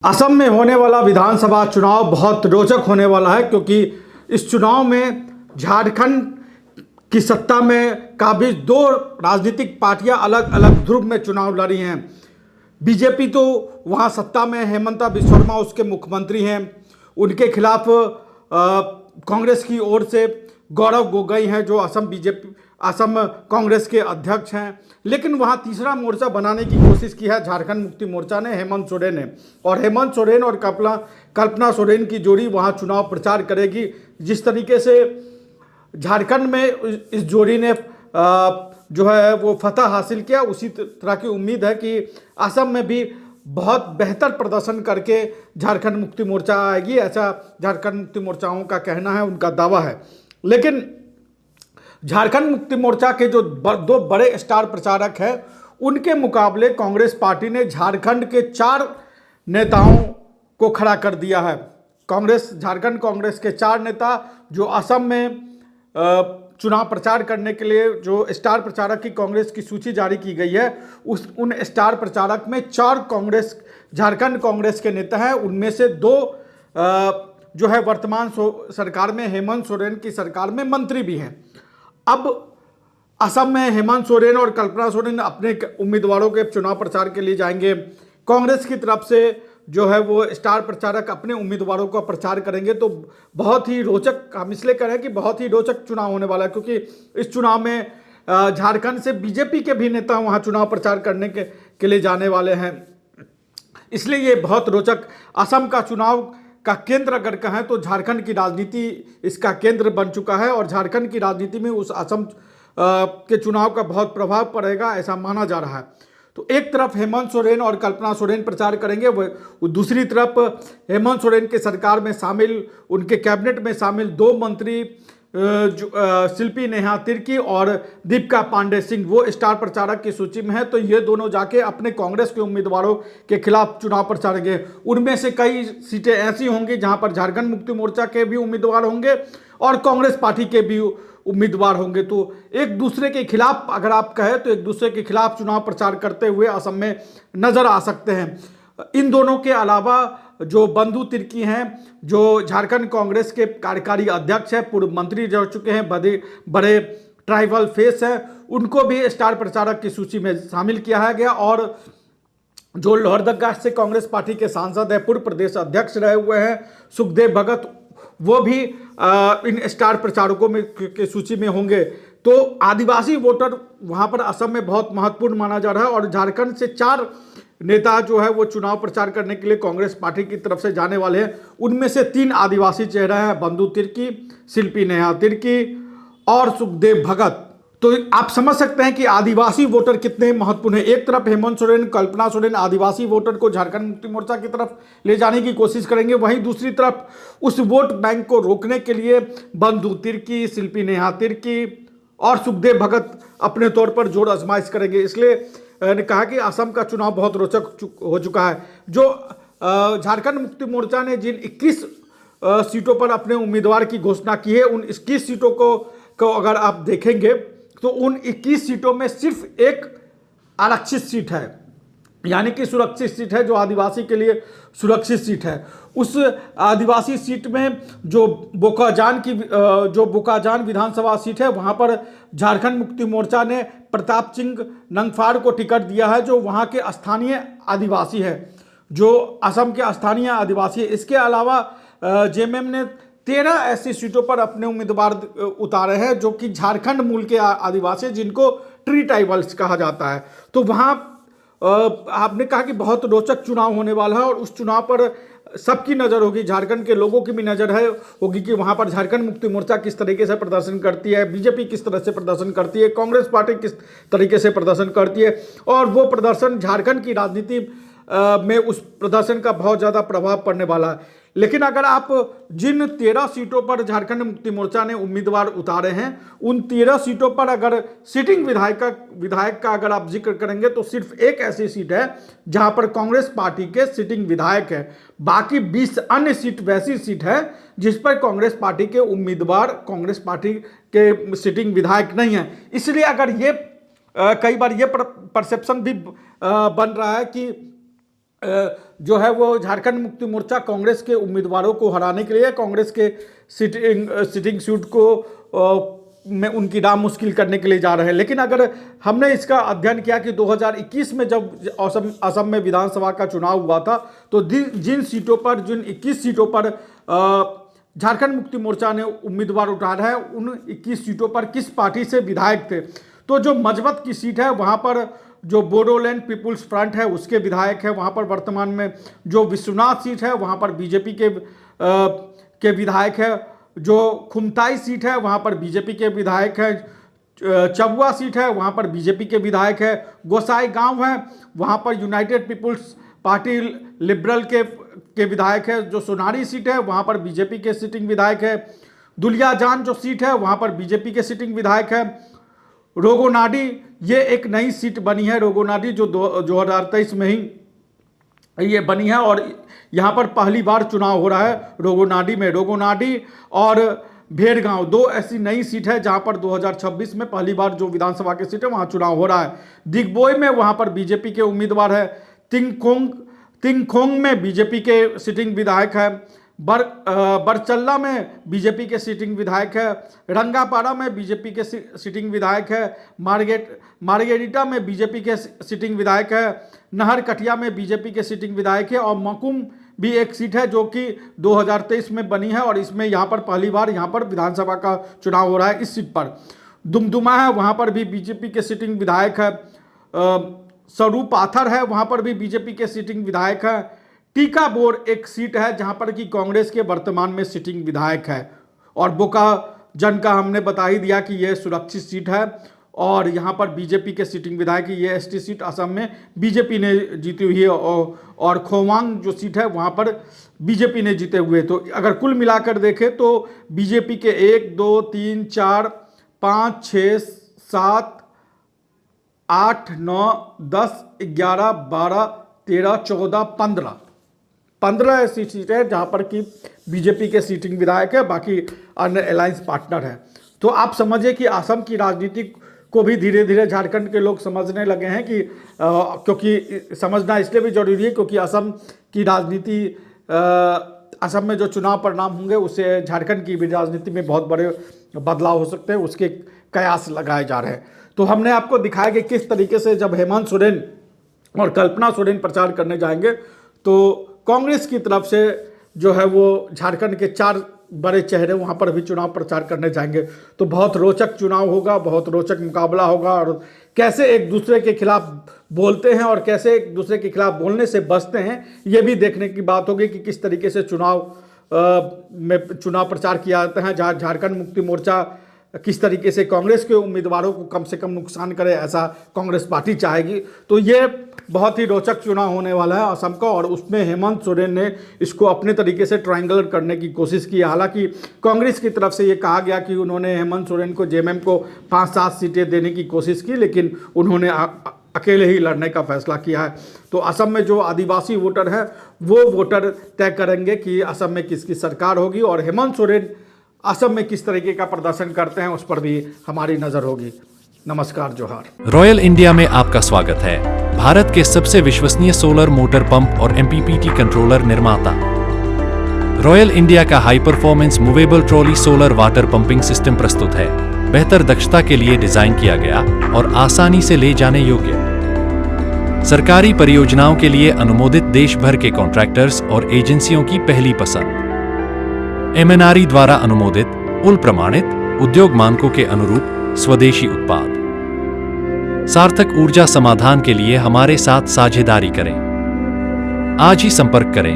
असम में होने वाला विधानसभा चुनाव बहुत रोचक होने वाला है, क्योंकि इस चुनाव में झारखंड की सत्ता में काफ़ी दो राजनीतिक पार्टियां अलग अलग ध्रुव में चुनाव लड़ी हैं। बीजेपी तो वहां सत्ता में, हेमंत बिस्वा शर्मा उसके मुख्यमंत्री हैं। उनके खिलाफ कांग्रेस की ओर से गौरव गोगोई हैं, जो असम कांग्रेस के अध्यक्ष हैं। लेकिन वहाँ तीसरा मोर्चा बनाने की कोशिश की है झारखंड मुक्ति मोर्चा ने, हेमंत सोरेन ने। और हेमंत सोरेन और कल्पना सोरेन की जोड़ी वहाँ चुनाव प्रचार करेगी। जिस तरीके से झारखंड में इस जोड़ी ने जो है वो फतह हासिल किया, उसी तरह की उम्मीद है कि असम में भी बहुत बेहतर प्रदर्शन करके झारखंड मुक्ति मोर्चा आएगी। ऐसा झारखंड मुक्ति मोर्चाओं का कहना है, उनका दावा है। लेकिन झारखंड मुक्ति मोर्चा के जो दो बड़े स्टार प्रचारक हैं, उनके मुकाबले कांग्रेस पार्टी ने झारखंड के 4 नेताओं को खड़ा कर दिया है। झारखंड कांग्रेस के 4 नेता जो असम में चुनाव प्रचार करने के लिए जो स्टार प्रचारक की कांग्रेस की सूची जारी की गई है, उन स्टार प्रचारक में 4 झारखंड कांग्रेस के नेता हैं। उनमें से 2 जो है वर्तमान सरकार में, हेमंत सोरेन की सरकार में मंत्री भी हैं। अब असम में हेमंत सोरेन और कल्पना सोरेन अपने उम्मीदवारों के चुनाव प्रचार के लिए जाएंगे। कांग्रेस की तरफ से जो है वो स्टार प्रचारक अपने उम्मीदवारों का प्रचार करेंगे। तो बहुत ही रोचक, हम इसलिए कह रहे हैं कि बहुत ही रोचक चुनाव होने वाला है, क्योंकि इस चुनाव में झारखंड से बीजेपी के भी नेता वहां चुनाव प्रचार करने के लिए जाने वाले हैं। इसलिए ये बहुत रोचक, असम का चुनाव का केंद्र अगर कहें तो झारखंड की राजनीति इसका केंद्र बन चुका है, और झारखंड की राजनीति में उस असम के चुनाव का बहुत प्रभाव पड़ेगा, ऐसा माना जा रहा है। तो एक तरफ हेमंत सोरेन और कल्पना सोरेन प्रचार करेंगे, वो दूसरी तरफ हेमंत सोरेन के सरकार में शामिल, उनके कैबिनेट में शामिल 2 मंत्री शिल्पी नेहा तिर्की और दीपिका पांडे सिंह, वो स्टार प्रचारक की सूची में है। तो ये दोनों जाके अपने कांग्रेस के उम्मीदवारों के खिलाफ चुनाव प्रचार करेंगे। उनमें से कई सीटें ऐसी होंगी जहां पर झारखंड मुक्ति मोर्चा के भी उम्मीदवार होंगे और कांग्रेस पार्टी के भी उम्मीदवार होंगे। तो एक दूसरे के खिलाफ, अगर आप कहें तो एक दूसरे के खिलाफ चुनाव प्रचार करते हुए असम में नजर आ सकते हैं। इन दोनों के अलावा जो बंधु तिर्की हैं, जो झारखंड कांग्रेस के कार्यकारी अध्यक्ष हैं, पूर्व मंत्री रह चुके हैं, बड़े ट्राइबल फेस हैं, उनको भी स्टार प्रचारक की सूची में शामिल किया है गया। और जो लोहरदगा से कांग्रेस पार्टी के सांसद हैं, पूर्व प्रदेश अध्यक्ष रहे हुए हैं सुखदेव भगत, वो भी इन स्टार प्रचारकों में की सूची में होंगे। तो आदिवासी वोटर वहां पर असम में बहुत महत्वपूर्ण माना जा रहा है। और झारखंड से 4 नेता जो है वो चुनाव प्रचार करने के लिए कांग्रेस पार्टी की तरफ से जाने वाले हैं। उनमें से 3 आदिवासी चेहरे हैं, बंधु तिर्की, शिल्पी नेहा तिर्की और सुखदेव भगत। तो आप समझ सकते हैं कि आदिवासी वोटर कितने महत्वपूर्ण है। एक तरफ हेमंत सोरेन, कल्पना सोरेन आदिवासी वोटर को झारखंड मुक्ति मोर्चा की तरफ ले जाने की कोशिश करेंगे, वहीं दूसरी तरफ उस वोट बैंक को रोकने के लिए बंधु तिर्की, शिल्पी नेहा तिर्की और सुखदेव भगत अपने तौर पर जोर आजमाइश करेंगे। इसलिए ने कहा कि असम का चुनाव बहुत रोचक हो चुका है। जो झारखंड मुक्ति मोर्चा ने जिन 21 सीटों पर अपने उम्मीदवार की घोषणा की है, उन 21 सीटों को अगर आप देखेंगे तो उन 21 सीटों में सिर्फ एक आरक्षित सीट है, यानी कि सुरक्षित सीट है, जो आदिवासी के लिए सुरक्षित सीट है। उस आदिवासी सीट में जो बोकाजान विधानसभा सीट है, वहां पर झारखंड मुक्ति मोर्चा ने प्रताप सिंह नंगफार को टिकट दिया है, जो वहां के स्थानीय आदिवासी है, जो असम के स्थानीय आदिवासी है। इसके अलावा जेएमएम ने 13 ऐसी सीटों पर अपने उम्मीदवार उतारे हैं जो कि झारखंड मूल के आदिवासी, जिनको ट्री ट्राइबल्स कहा जाता है। तो वहां आपने कहा कि बहुत रोचक चुनाव होने वाला है, और उस चुनाव पर सबकी नज़र होगी, झारखंड के लोगों की भी नज़र होगी कि वहां पर झारखंड मुक्ति मोर्चा किस तरीके से प्रदर्शन करती है, बीजेपी किस तरह से प्रदर्शन करती है, कांग्रेस पार्टी किस तरीके से प्रदर्शन करती है। और वो प्रदर्शन झारखंड की राजनीति में उस प्रदर्शन का बहुत ज़्यादा प्रभाव पड़ने वाला है। लेकिन अगर आप जिन 13 सीटों पर झारखंड मुक्ति मोर्चा ने उम्मीदवार उतारे हैं, उन 13 सीटों पर अगर सिटिंग विधायक का अगर आप जिक्र करेंगे तो सिर्फ एक ऐसी सीट है जहां पर कांग्रेस पार्टी के सिटिंग विधायक है। बाकी 20 अन्य सीट वैसी सीट है जिस पर कांग्रेस पार्टी के उम्मीदवार, कांग्रेस पार्टी के सिटिंग विधायक नहीं है। इसलिए अगर ये कई बार ये परसेप्शन भी बन रहा है कि जो है वो झारखंड मुक्ति मोर्चा कांग्रेस के उम्मीदवारों को हराने के लिए कांग्रेस के सिटिंग सीट को में उनकी नाम मुश्किल करने के लिए जा रहे हैं। लेकिन अगर हमने इसका अध्ययन किया कि 2021 में जब असम में विधानसभा का चुनाव हुआ था तो जिन 21 सीटों पर झारखंड मुक्ति मोर्चा ने उम्मीदवार उतारा है, उन 21 सीटों पर किस पार्टी से विधायक थे। तो जो मजबत की सीट है वहाँ पर जो बोडोलैंड पीपुल्स फ्रंट है उसके विधायक है। वहाँ पर वर्तमान में जो विश्वनाथ सीट है वहाँ पर बीजेपी के विधायक है। जो खुमताई सीट है वहाँ पर बीजेपी के विधायक है। चबुआ सीट है वहाँ पर बीजेपी के विधायक है। गोसाई गांव है वहाँ पर यूनाइटेड पीपुल्स पार्टी लिबरल के विधायक है। जो सोनारी सीट है वहाँ पर बीजेपी के सिटिंग विधायक है। दुलियाजान जो सीट है वहाँ पर बीजेपी के सिटिंग विधायक है। रोगोनाडी ये एक नई सीट बनी है, रोगोनाडी जो 2023 में ही ये बनी है और यहाँ पर पहली बार चुनाव हो रहा है रोगोनाडी में। रोगोनाडी और भेड़गांव दो ऐसी नई सीट है जहाँ पर 2026 में पहली बार जो विधानसभा की सीट है वहाँ चुनाव हो रहा है। दिग्बोई में वहाँ पर बीजेपी के उम्मीदवार है। तिंगखोंग में बीजेपी के सिटिंग विधायक है। बरचल्ला में बीजेपी के सिटिंग विधायक है। रंगापारा में बीजेपी के सिटिंग विधायक है। मार्गेरिटा में बीजेपी के सिटिंग विधायक है। नहरकटिया में बीजेपी के सिटिंग विधायक है। और मकुम भी एक सीट है जो कि 2023 में बनी है और इसमें यहाँ पर पहली बार यहाँ पर विधानसभा का चुनाव हो रहा है। इस सीट पर दुमदुमा है वहाँ पर भी बीजेपी के सिटिंग विधायक है। स्वरूप पाथर है वहाँ पर भी बीजेपी के सिटिंग विधायक है। टीका बोर एक सीट है जहां पर कि कांग्रेस के वर्तमान में सिटिंग विधायक है। और बोका जन का हमने बता ही दिया कि यह सुरक्षित सीट है और यहां पर बीजेपी के सिटिंग विधायक ये एसटी सीट असम में बीजेपी ने जीती हुई है और खोवांग जो सीट है वहां पर बीजेपी ने जीते हुए। तो अगर कुल मिलाकर देखें तो बीजेपी के 1 2 3 4 5 6 7 8 9 10 11 12 13 14 15 ऐसी सीटें हैं जहाँ पर कि बीजेपी के सीटिंग विधायक है, बाकी अन्य अलायंस पार्टनर है। तो आप समझिए कि असम की राजनीति को भी धीरे धीरे झारखंड के लोग समझने लगे हैं कि क्योंकि समझना इसलिए भी जरूरी है क्योंकि असम की राजनीति असम में जो चुनाव परिणाम होंगे उससे झारखंड की भी राजनीति में बहुत बड़े बदलाव हो सकते हैं, उसके कयास लगाए जा रहे हैं। तो हमने आपको दिखाया कि किस तरीके से जब हेमंत सोरेन और कल्पना सोरेन प्रचार करने जाएंगे तो कांग्रेस की तरफ से जो है वो झारखंड के 4 बड़े चेहरे वहाँ पर भी चुनाव प्रचार करने जाएंगे। तो बहुत रोचक चुनाव होगा, बहुत रोचक मुकाबला होगा और कैसे एक दूसरे के खिलाफ बोलते हैं और कैसे एक दूसरे के खिलाफ बोलने से बचते हैं ये भी देखने की बात होगी कि किस तरीके से चुनाव प्रचार किया जाता है। झारखंड मुक्ति मोर्चा किस तरीके से कांग्रेस के उम्मीदवारों को कम से कम नुकसान करे ऐसा कांग्रेस पार्टी चाहेगी। तो ये बहुत ही रोचक चुनाव होने वाला है असम का और उसमें हेमंत सोरेन ने इसको अपने तरीके से ट्रायंगुलर करने की कोशिश की। हालांकि कांग्रेस की तरफ से ये कहा गया कि उन्होंने हेमंत सोरेन को जेएमएम को 5-7 सीटें देने की कोशिश की, लेकिन उन्होंने अकेले ही लड़ने का फैसला किया है। तो असम में जो आदिवासी वोटर हैं वो वोटर तय करेंगे कि असम में किसकी सरकार होगी और हेमंत सोरेन असम में किस तरीके का प्रदर्शन करते हैं उस पर भी हमारी नजर होगी। नमस्कार, जोहार। रॉयल इंडिया में आपका स्वागत है। भारत के सबसे विश्वसनीय सोलर मोटर पंप और एमपीपीटी कंट्रोलर निर्माता रॉयल इंडिया का high performance movable trolley solar water pumping system प्रस्तुत है। बेहतर दक्षता के लिए डिजाइन किया गया और आसानी से ले जाने योग्य। सरकारी परियोजनाओं के लिए अनुमोदित देश भर के कॉन्ट्रैक्टर्स और एजेंसियों की पहली पसंद। एमएनआरई द्वारा अनुमोदित, उल प्रमाणित, उद्योग मानकों के अनुरूप स्वदेशी उत्पाद। सार्थक ऊर्जा समाधान के लिए हमारे साथ साझेदारी करें। आज ही संपर्क करें